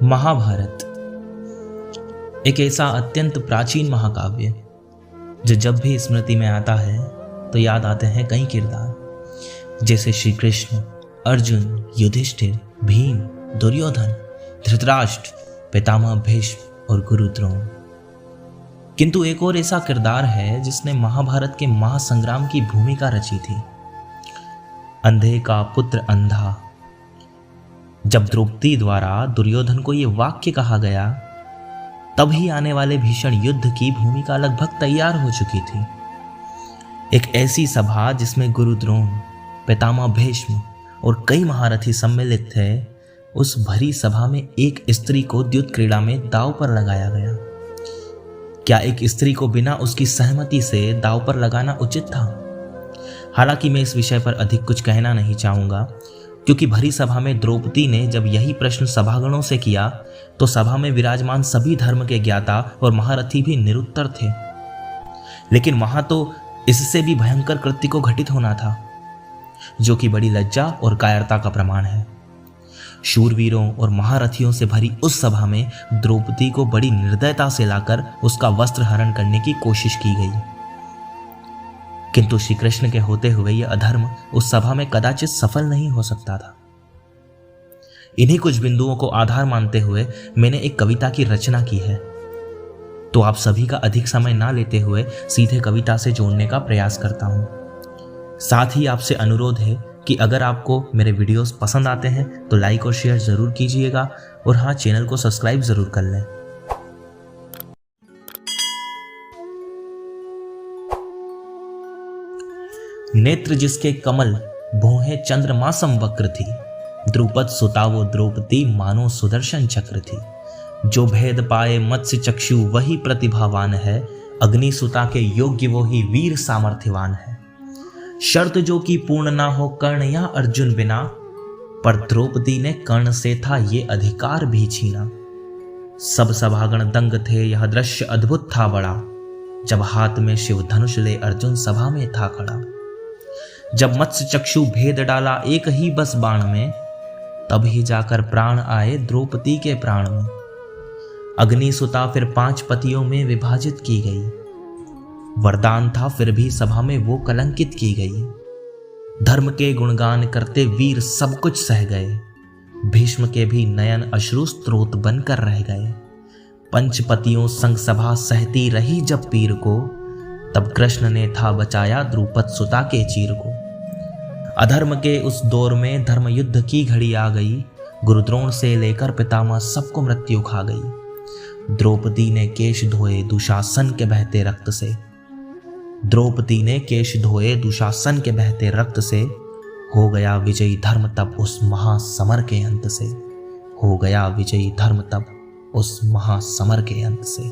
महाभारत एक ऐसा अत्यंत प्राचीन महाकाव्य जो जब भी स्मृति में आता है तो याद आते हैं कई किरदार, जैसे श्री कृष्ण, अर्जुन, युधिष्ठिर, भीम, दुर्योधन, धृतराष्ट्र, पितामह भीष्म और गुरु द्रोण। किंतु एक और ऐसा किरदार है जिसने महाभारत के महासंग्राम की भूमिका रची थी। अंधे का पुत्र अंधा। जब द्रौपदी द्वारा दुर्योधन को यह वाक्य कहा गया, तभी आने वाले भीषण युद्ध की भूमिका लगभग तैयार हो चुकी थी। एक ऐसी सभा जिसमें गुरु द्रोण, पितामह भीष्म और कई महारथी सम्मिलित थे, उस भरी सभा में एक स्त्री को द्युत क्रीड़ा में दांव पर लगाया गया। क्या एक स्त्री को बिना उसकी सहमति से दांव पर लगाना उचित था? हालांकि मैं इस विषय पर अधिक कुछ कहना नहीं चाहूंगा, क्योंकि भरी सभा में द्रौपदी ने जब यही प्रश्न सभागणों से किया तो सभा में विराजमान सभी धर्म के ज्ञाता और महारथी भी निरुत्तर थे। लेकिन वहां तो इससे भी भयंकर कृत्य को घटित होना था, जो कि बड़ी लज्जा और कायरता का प्रमाण है। शूरवीरों और महारथियों से भरी उस सभा में द्रौपदी को बड़ी निर्दयता से लाकर उसका वस्त्र हरण करने की कोशिश की गई। किंतु श्री कृष्ण के होते हुए यह अधर्म उस सभा में कदाचित सफल नहीं हो सकता था। इन्हीं कुछ बिंदुओं को आधार मानते हुए मैंने एक कविता की रचना की है, तो आप सभी का अधिक समय ना लेते हुए सीधे कविता से जोड़ने का प्रयास करता हूं। साथ ही आपसे अनुरोध है कि अगर आपको मेरे वीडियोस पसंद आते हैं तो लाइक और शेयर जरूर कीजिएगा, और हाँ, चैनल को सब्सक्राइब जरूर कर लें। नेत्र जिसके कमल भौहें चंद्रमा समवक्र थी, द्रुपद सुता वो द्रौपदी मानो सुदर्शन चक्र थी। जो भेद पाए मत्स्य चक्षु वही प्रतिभावान है, अग्नि सुता के योग्य वो ही वीर सामर्थ्यवान है। शर्त जो कि पूर्ण ना हो कर्ण या अर्जुन बिना, पर द्रौपदी ने कर्ण से था ये अधिकार भी छीना। सब सभागण दंग थे, यह दृश्य अद्भुत था बड़ा, जब हाथ में शिव धनुष ले अर्जुन सभा में था खड़ा। जब मत्स्य चक्षु भेद डाला एक ही बस बाण में, तब ही जाकर प्राण आए द्रौपदी के प्राण में। अग्नि सुता फिर 5 पतियों में विभाजित की गई, वरदान था फिर भी सभा में वो कलंकित की गई। धर्म के गुणगान करते वीर सब कुछ सह गए, भीष्म के भी नयन अश्रु स्रोत बनकर रह गए। पंचपतियों संग सभा सहती रही जब पीर को, तब कृष्ण ने था बचाया द्रुपद सुता के चीर को। अधर्म के उस दौर में धर्म युद्ध की घड़ी आ गई, गुरुद्रोण से लेकर पितामह सबको मृत्यु खा गई। द्रौपदी ने केश धोए दुशासन के बहते रक्त से, द्रौपदी ने केश धोए दुशासन के बहते रक्त से। हो गया विजयी धर्म तब उस महासमर के अंत से, हो गया विजयी धर्म तब उस महासमर के अंत से।